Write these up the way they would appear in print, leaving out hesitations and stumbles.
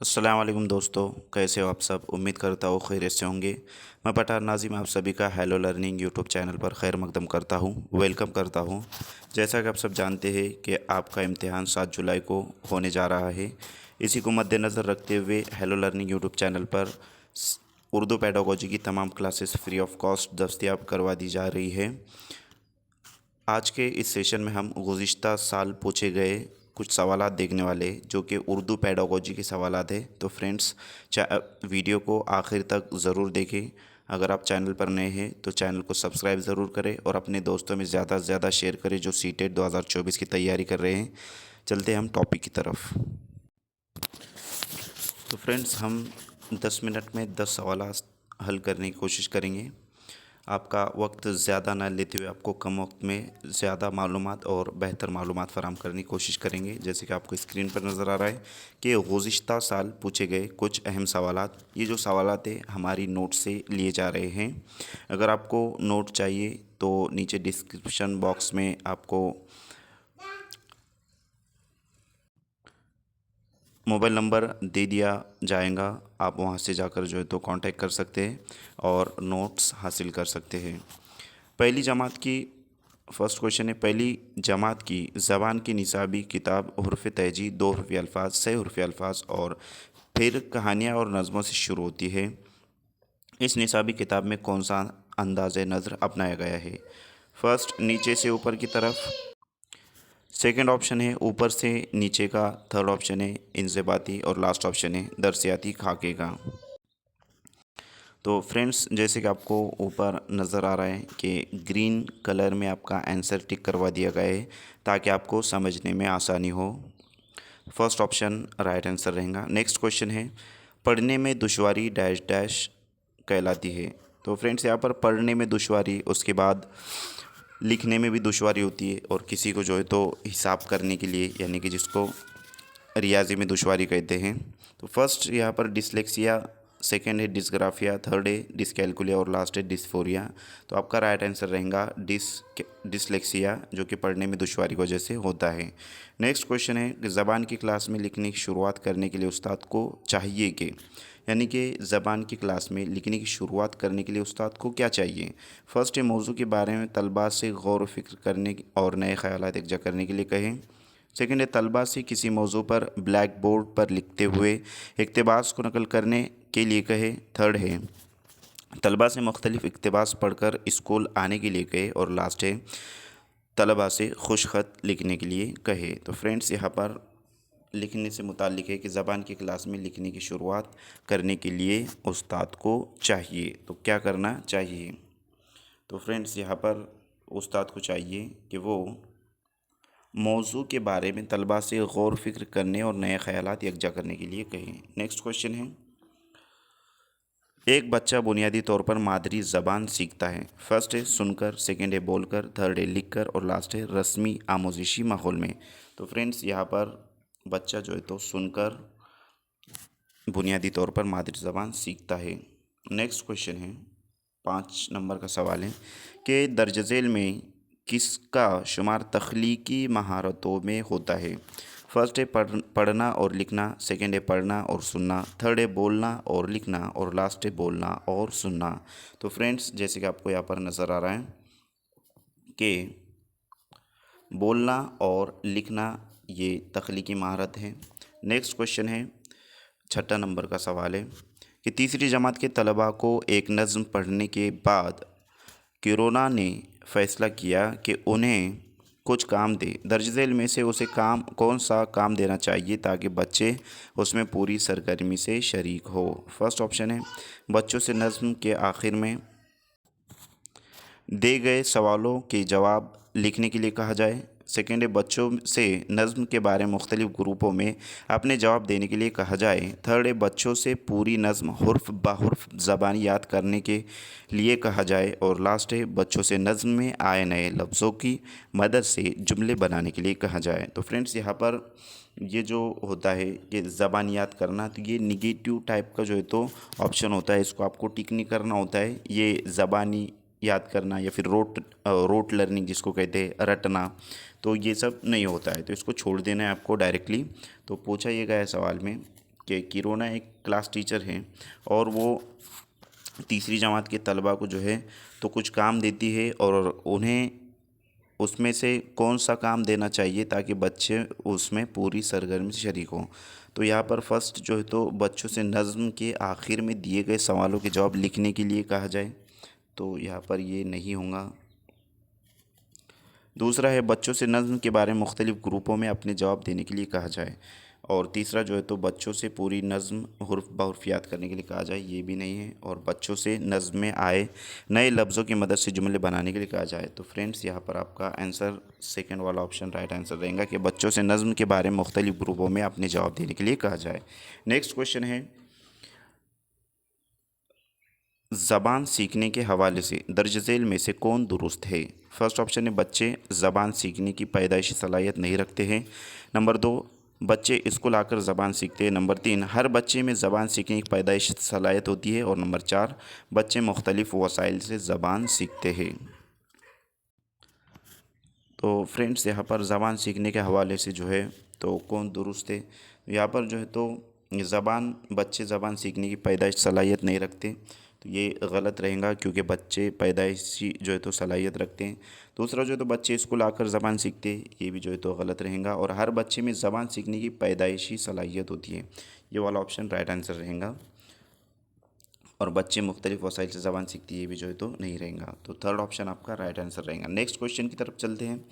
अस्सलाम वालेकुम दोस्तों, कैसे हो आप सब। उम्मीद करता हूँ खैरियत से होंगे। मैं पठान नाज़िम आप सभी का हेलो लर्निंग यूट्यूब चैनल पर खैर मकदम करता हूँ, वेलकम करता हूँ। जैसा कि आप सब जानते हैं कि आपका इम्तिहान 7 जुलाई को होने जा रहा है। इसी को मद्देनज़र रखते हुए हेलो लर्निंग यूट्यूब चैनल पर उर्दू पेडागोजी की तमाम क्लासेस फ्री ऑफ कॉस्ट दस्तयाब करवा दी जा रही है। आज के इस सेशन में हम गुज़िश्ता साल पूछे गए कुछ सवालात देखने वाले हैं, जो कि उर्दू पेडागोजी के सवालात हैं। तो फ्रेंड्स, वीडियो को आखिर तक ज़रूर देखें। अगर आप चैनल पर नए हैं तो चैनल को सब्सक्राइब ज़रूर करें और अपने दोस्तों में ज़्यादा से ज़्यादा शेयर करें जो सीटेट 2024 की तैयारी कर रहे हैं। चलते हैं हम टॉपिक की तरफ। तो फ्रेंड्स, हम 10 मिनट में 10 सवालात हल करने की कोशिश करेंगे। आपका वक्त ज़्यादा ना लेते हुए आपको कम वक्त में ज़्यादा मालूमात और बेहतर मालूमात फ़राहम करने की कोशिश करेंगे। जैसे कि आपको स्क्रीन पर नज़र आ रहा है कि गुज़िश्ता साल पूछे गए कुछ अहम सवालात। ये जो सवालात है हमारी नोट से लिए जा रहे हैं। अगर आपको नोट चाहिए तो नीचे डिस्क्रिप्शन बॉक्स में आपको मोबाइल नंबर दे दिया जाएगा। आप वहां से जाकर जो है तो कांटेक्ट कर सकते हैं और नोट्स हासिल कर सकते हैं। पहली जमात की फर्स्ट क्वेश्चन है, पहली जमात की ज़बान की निसाबी किताब हुर्फ़ तहजी 2 हुर्फ़ी अल्फाज, 6 हुर्फ़ी अल्फाज और फिर कहानियाँ और नज़मों से शुरू होती है। इस निसाबी किताब में कौन सा अंदाज़ नज़र अपनाया गया है। फर्स्ट, नीचे से ऊपर की तरफ। सेकंड ऑप्शन है ऊपर से नीचे का। थर्ड ऑप्शन है इंज़िबाती और लास्ट ऑप्शन है दरसियाती खाके का। तो फ्रेंड्स, जैसे कि आपको ऊपर नज़र आ रहा है कि ग्रीन कलर में आपका आंसर टिक करवा दिया गया है ताकि आपको समझने में आसानी हो। फर्स्ट ऑप्शन राइट आंसर रहेगा। नेक्स्ट क्वेश्चन है, पढ़ने में दुश्वारी डैश डैश कहलाती है। तो फ्रेंड्स, यहाँ पर पढ़ने में दुश्वारी, उसके बाद लिखने में भी दुश्वारी होती है और किसी को जो है तो हिसाब करने के लिए, यानी कि जिसको रियाजी में दुश्वारी कहते हैं। तो फर्स्ट यहाँ पर डिसलेक्सिया, सेकंड है डिस्ग्राफिया, थर्ड है डिसकैलकुलिया और लास्ट है डिस्फोरिया। तो आपका राइट आंसर रहेगा डिसलेक्सिया, जो कि पढ़ने में दुश्वारी की वजह से होता है। नेक्स्ट क्वेश्चन है कि ज़बान की क्लास में लिखने की शुरुआत करने के लिए उस्ताद को चाहिए कि, यानी कि ज़बान की क्लास में लिखने की शुरुआत करने के लिए उस्ताद को क्या चाहिए। फर्स्ट है मौजू के बारे में तलबा से गौर व फिक्र करने और नए ख़यालात एकजा करने के लिए कहें। सेकंड है तलबा से किसी मौजू पर ब्लैक बोर्ड पर लिखते हुए इक़्तिबास को नकल करने के लिए कहे। थर्ड है तलबा से मुख्तलिफ़ इक़्तिबास पढ़कर स्कूल आने के लिए कहे। और लास्ट है तलबा से खुश ख़त लिखने के लिए कहे। तो फ्रेंड्स, यहाँ पर लिखने से मुताल्लिक़ है कि ज़बान की क्लास में लिखने की शुरुआत करने के लिए उस्ताद को चाहिए। तो क्या करना चाहिए। तो फ्रेंड्स, यहाँ पर उस्ताद को चाहिए कि वो मौजू के बारे में तलबा से गौर फिक्र करने और नए ख़यालात यकजा करने के लिए कहें। नेक्स्ट क्वेश्चन है, एक बच्चा बुनियादी तौर पर मादरी ज़बान सीखता है। फर्स्ट है सुनकर, सेकंड है बोलकर, थर्ड है लिखकर और लास्ट है रस्मी आमोजिशी माहौल में। तो फ्रेंड्स, यहाँ पर बच्चा जो है तो सुनकर बुनियादी तौर पर मादरी ज़बान सीखता है। नेक्स्ट क्वेश्चन है, 5 नंबर का सवाल है कि दर्ज झेल में किसका शुमार तख्लीकी महारतों में होता है। फर्स्ट है पढ़ना और लिखना, सेकंड है पढ़ना और सुनना, थर्ड है बोलना और लिखना और लास्ट है बोलना और सुनना। तो फ्रेंड्स, जैसे कि आपको यहाँ पर नज़र आ रहा है कि बोलना और लिखना ये तख्लीकी महारत है। नेक्स्ट क्वेश्चन है, 6 नंबर का सवाल है कि तीसरी जमात के तलबा को एक नज़्म पढ़ने के बाद किरोना ने फ़ैसला किया कि उन्हें कुछ काम दे। दर्ज झेल में से उसे काम कौन सा काम देना चाहिए ताकि बच्चे उसमें पूरी सरगर्मी से शरीक हो। फर्स्ट ऑप्शन है बच्चों से नज़्म के आखिर में दिए गए सवालों के जवाब लिखने के लिए कहा जाए। सेकेंड है बच्चों से नज़्म के बारे में मुख्तलिफ़ ग्रुपों में अपने जवाब देने के लिए कहा जाए। थर्ड है बच्चों से पूरी नज़्म हुर्फ बहुर्फ ज़बानी याद करने के लिए कहा जाए। और लास्ट है बच्चों से नज़्म में आए नए लफ्ज़ों की मदद से जुमले बनाने के लिए कहा जाए। तो फ्रेंड्स, यहाँ पर ये जो होता है कि ज़बान याद करना, तो ये निगेटिव टाइप का जो है तो ऑप्शन होता है, इसको आपको टिक नहीं करना होता है। ये ज़बानी याद करना या फिर रोट लर्निंग जिसको कहते हैं, रटना, तो ये सब नहीं होता है, तो इसको छोड़ देना है आपको डायरेक्टली। तो पूछा ये गया है सवाल में कि किरोना एक क्लास टीचर है और वो तीसरी जमात के तलबा को जो है तो कुछ काम देती है और उन्हें उसमें से कौन सा काम देना चाहिए ताकि बच्चे उसमें पूरी सरगर्मी से शरीक हों। तो यहाँ पर फर्स्ट जो है तो बच्चों से नज़्म के आखिर में दिए गए सवालों के जवाब लिखने के लिए कहा जाए, तो यहाँ पर ये नहीं होगा। दूसरा है बच्चों से नज़्म के बारे में मुख्तलिफ़ ग्रुपों में अपने जवाब देने के लिए कहा जाए। और तीसरा जो है तो बच्चों से पूरी नज़्म हुर्फ बहुर्फ याद करने के लिए कहा जाए, ये भी नहीं है। और बच्चों से नज़्म में आए नए लफ्ज़ों की मदद से जुमले बनाने के लिए कहा जाए। तो फ्रेंड्स यहाँ पर आपका आंसर सेकंड वाला ऑप्शन राइट आंसर रहेगा कि बच्चों से नज़्म के बारे में मुख्तलिफ़ ग्रुपों में अपने जवाब देने के लिए कहा जाए। नेक्स्ट क्वेश्चन है, ज़बान सीखने के हवाले से दर्ज झेल में से कौन दुरुस्त है। फर्स्ट ऑप्शन है बच्चे ज़बान सीखने की पैदाइशी सलाहियत नहीं रखते हैं। नंबर 2, बच्चे स्कूल आकर ज़बान सीखते हैं। नंबर 3, हर बच्चे में ज़बान सीखने की पैदाइशी सलाहियत होती है। और नंबर 4, बच्चे मुख्तलिफ़ वसाइल से ज़बान सीखते हैं। तो फ्रेंड्स यहाँ पर ज़बान सीखने के हवाले से जो है तो कौन दुरुस्त है, यहाँ पर जो है तो बच्चे ज़बान सीखने की पैदाइश सलाहियत नहीं रखते, तो ये गलत रहेगा क्योंकि बच्चे पैदाइशी जो है तो सलाहियत रखते हैं। दूसरा जो है तो बच्चे स्कूल आकर ज़बान सीखते हैं, ये भी जो है तो गलत रहेगा। और हर बच्चे में ज़बान सीखने की पैदाइशी सलाहियत होती है, ये वाला ऑप्शन राइट आंसर रहेगा। और बच्चे मुख्तलिफ़ वसाइल से ज़बान सीखती है, ये भी जो है तो नहीं रहेगा। तो थर्ड ऑप्शन आपका राइट आंसर रहेगा। नेक्स्ट क्वेश्चन की तरफ चलते हैं।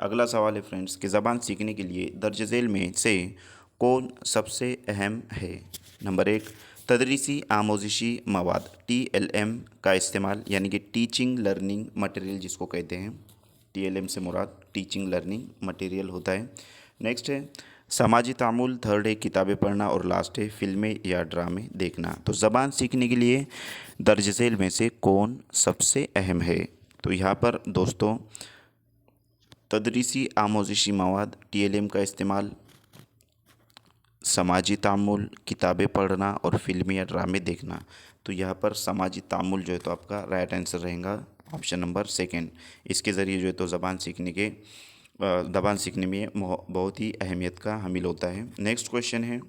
अगला सवाल है फ्रेंड्स कि ज़बान सीखने के लिए दर्ज झेल में से कौन सबसे अहम है। नंबर 1, तदरीसी आमोजिशी मवाद TLM का इस्तेमाल, यानी कि टीचिंग लर्निंग मटेरियल जिसको कहते हैं। TLM से मुराद टीचिंग लर्निंग मटेरियल होता है। नेक्स्ट है समाजी तामुल। थर्ड है किताबें पढ़ना। और लास्ट है फिल्में या ड्रामे देखना। तो ज़बान सीखने के लिए दर्ज झेल में से कौन सबसे अहम है। तो यहाँ पर दोस्तों तदरीसी आमोजिशी मवाद TLM का इस्तेमाल, समाजी तामुल, किताबें पढ़ना और फिल्में या ड्रामे देखना। तो यहाँ पर समाजी तामुल जो है तो आपका राइट आंसर रहेगा, ऑप्शन नंबर सेकंड। इसके ज़रिए जो है तो ज़बान सीखने में बहुत ही अहमियत का हामिल होता है। नेक्स्ट क्वेश्चन है,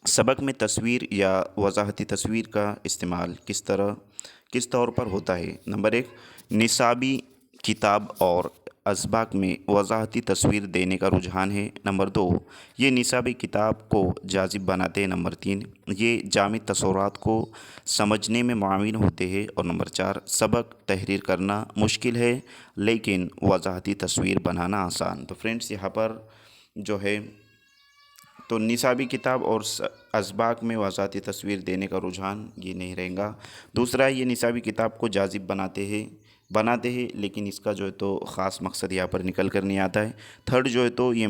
सबक में तस्वीर या वजाहती तस्वीर का इस्तेमाल किस तौर पर होता है। नंबर 1, निसाबी किताब और असबाक में वजाहती तस्वीर देने का रुझान है। नंबर 2, ये निसाबी किताब को जाजिब बनाते हैं। नंबर 3, ये जामी तसव्वुरात को समझने में मुआविन होते हैं। और नंबर 4, सबक तहरीर करना मुश्किल है लेकिन वजाहती तस्वीर बनाना आसान। तो फ्रेंड्स यहाँ पर जो है तो निसाबी किताब और असबाक में वजाहती तस्वीर देने का रुझान ये नहीं रहेगा। दूसरा, ये निसाबी किताब को जाजिब बनाते हैं लेकिन इसका जो है तो ख़ास मकसद यहाँ पर निकल कर नहीं आता है। थर्ड जो है तो ये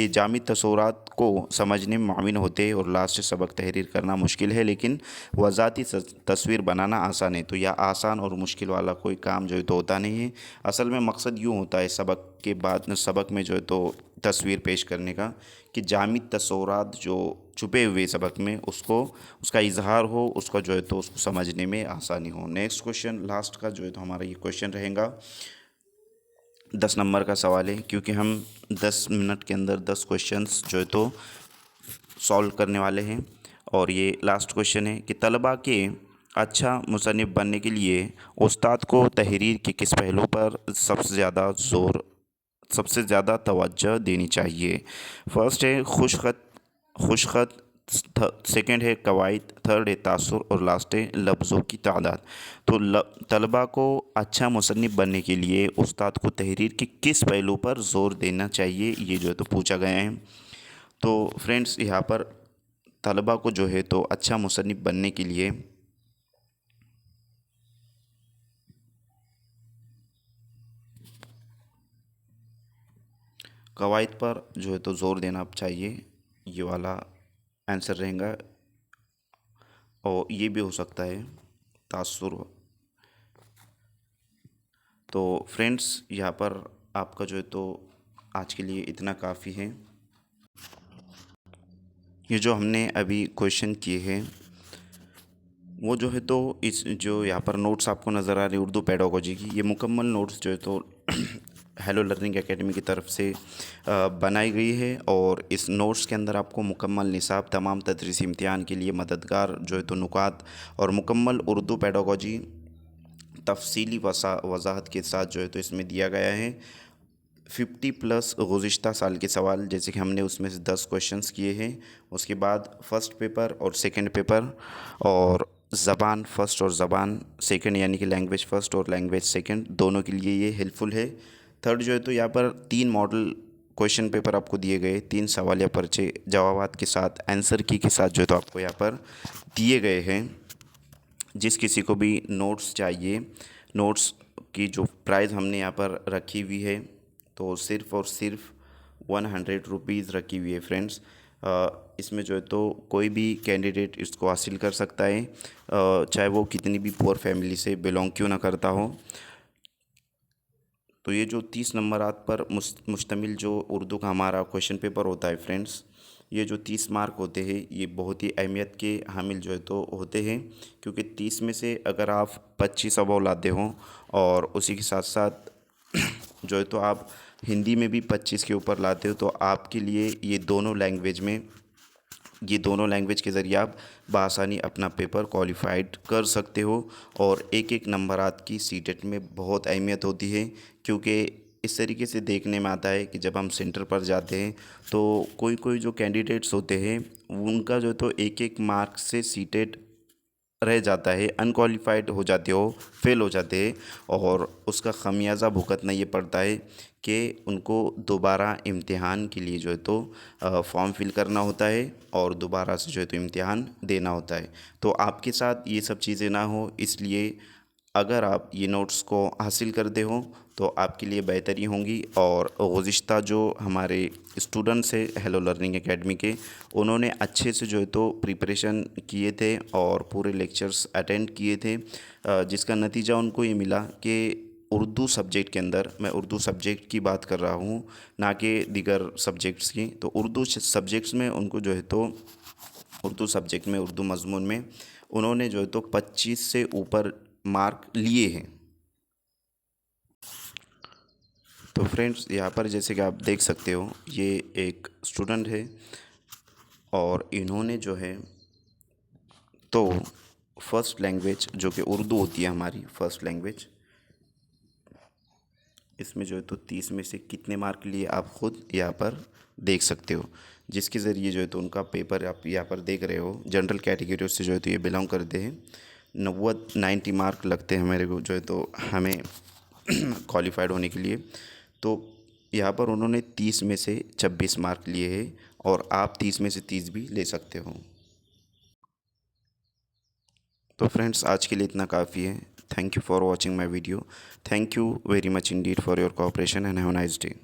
जामी तसव्वुरात को समझने में मुआविन होते हैं। और लास्ट सबक तहरीर करना मुश्किल है लेकिन वजाहती तस्वीर बनाना आसान है। तो यह आसान और मुश्किल वाला कोई काम जो है तो होता नहीं है। असल में मकसद यूँ होता है सबक में जो है तो तस्वीर पेश करने का कि जामी तसव्वुरात जो छुपे हुए सबक में उसका इजहार हो, उसका जो है तो उसको समझने में आसानी हो। नेक्स्ट क्वेश्चन लास्ट का जो है तो हमारा ये क्वेश्चन रहेगा 10 नंबर का सवाल है, क्योंकि हम 10 मिनट के अंदर 10 क्वेश्चंस जो है तो सॉल्व करने वाले हैं। और ये लास्ट क्वेश्चन है कि तलबा के अच्छा मुसन्निफ़ बनने के लिए उस्ताद को तहरीर के किस पहलू पर सबसे ज़्यादा तवज्जो देनी चाहिए। फर्स्ट है खुशखत, सेकंड है कवायद, थर्ड है तासुर और लास्ट है लफ्ज़ों की तादाद। तो तलबा को अच्छा मुसन्निफ़ बनने के लिए उस्ताद को तहरीर के किस पहलू पर ज़ोर देना चाहिए, ये जो है तो पूछा गया है। तो फ्रेंड्स यहाँ पर तलबा को जो है तो अच्छा मुसन्निफ़ बनने के लिए कवायद पर जो है तो ज़ोर देना चाहिए, ये वाला आंसर रहेगा। और ये भी हो सकता है तासुर। तो फ्रेंड्स यहाँ पर आपका जो है तो आज के लिए इतना काफ़ी है। ये जो हमने अभी क्वेश्चन किए हैं वो जो है तो इस जो यहाँ पर नोट्स आपको नज़र आ रहे हैं उर्दू पेडागोजी की, ये मुकम्मल नोट्स जो है तो हेलो लर्निंग एकेडमी की तरफ से बनाई गई है। और इस नोट्स के अंदर आपको मुकम्मल निसाब, तमाम तदरीसी इम्तिहान के लिए मददगार जो है तो नुकात और मुकम्मल उर्दू पेडागोजी तफसीली वजाहत के साथ जो है तो इसमें दिया गया है। 50+ गुज़िश्ता साल के सवाल, जैसे कि हमने उसमें से 10 क्वेश्चंस किए हैं। उसके बाद फ़र्स्ट पेपर और सेकंड पेपर और ज़बान फ़र्स्ट और ज़बान सेकंड, यानी कि लैंग्वेज फ़र्स्ट और लैंग्वेज सेकंड, दोनों के लिए ये हेल्पफुल है। थर्ड जो है तो यहाँ पर 3 मॉडल क्वेश्चन पेपर आपको दिए गए, 3 सवाल या पर्चे जवाबात के साथ, आंसर की के साथ जो है तो आपको यहाँ पर दिए गए हैं। जिस किसी को भी नोट्स चाहिए, नोट्स की जो प्राइस हमने यहाँ पर रखी हुई है तो सिर्फ़ और सिर्फ 100 रुपीज़ रखी हुई है फ्रेंड्स। इसमें जो है तो कोई भी कैंडिडेट इसको हासिल कर सकता है, चाहे वो कितनी भी पुअर फैमिली से बिलोंग क्यों ना करता हो। तो ये जो 30 नंबरात पर मुश्तमिल जो उर्दू का हमारा क्वेश्चन पेपर होता है फ्रेंड्स, ये जो 30 मार्क होते हैं ये बहुत ही अहमियत के हामिल जो है तो होते हैं, क्योंकि 30 में से अगर आप 25 अबव लाते हो और उसी के साथ साथ जो है तो आप हिंदी में भी 25 के ऊपर लाते हो, तो आपके लिए ये दोनों लैंग्वेज के ज़रिए आप बआसानी अपना पेपर क्वालिफाइड कर सकते हो। और एक एक नंबरात की सीटेट में बहुत अहमियत होती है, क्योंकि इस तरीके से देखने में आता है कि जब हम सेंटर पर जाते हैं तो कोई कोई जो कैंडिडेट्स होते हैं उनका जो तो एक एक मार्क से सीटेट रह जाता है, अनक्वालिफाइड हो जाते हो, फेल हो जाते हैं, और उसका ख़मियाज़ा भुगतना ये पड़ता है कि उनको दोबारा इम्तिहान के लिए जो है तो फॉर्म फिल करना होता है और दोबारा से जो है तो इम्तिहान देना होता है। तो आपके साथ ये सब चीज़ें ना हो, इसलिए अगर आप ये नोट्स को हासिल करते हो तो आपके लिए बेहतरी होंगी। और गुज़िश्ता जो हमारे स्टूडेंट्स हैं हेलो लर्निंग एकेडमी के, उन्होंने अच्छे से जो है तो प्रिपरेशन किए थे और पूरे लेक्चर्स अटेंड किए थे, जिसका नतीजा उनको ये मिला कि उर्दू सब्जेक्ट के अंदर, मैं उर्दू सब्जेक्ट की बात कर रहा हूँ ना कि दीगर सब्जेक्ट्स की, तो उर्दू सब्जेक्ट्स में उनको जो है तो उर्दू सब्जेक्ट में, उर्दू मज़मून में उन्होंने जो है तो 25 से ऊपर मार्क लिए हैं। तो फ्रेंड्स यहाँ पर जैसे कि आप देख सकते हो, ये एक स्टूडेंट है और इन्होंने जो है तो फ़र्स्ट लैंग्वेज जो कि उर्दू होती है हमारी फ़र्स्ट लैंग्वेज, इसमें जो है तो 30 में से कितने मार्क लिए आप ख़ुद यहाँ पर देख सकते हो, जिसके ज़रिए जो है तो उनका पेपर आप यहाँ पर देख रहे हो। जनरल कैटेगरी से जो है तो ये बिलोंग करते हैं। 90 मार्क लगते हैं मेरे को जो है तो हमें क्वालिफाइड होने के लिए। तो यहाँ पर उन्होंने 30 में से 26 मार्क लिए हैं और आप 30 में से 30 भी ले सकते हो। तो फ्रेंड्स आज के लिए इतना काफ़ी है। Thank you for watching my video. Thank you very much Indeed for your cooperation and have a nice day.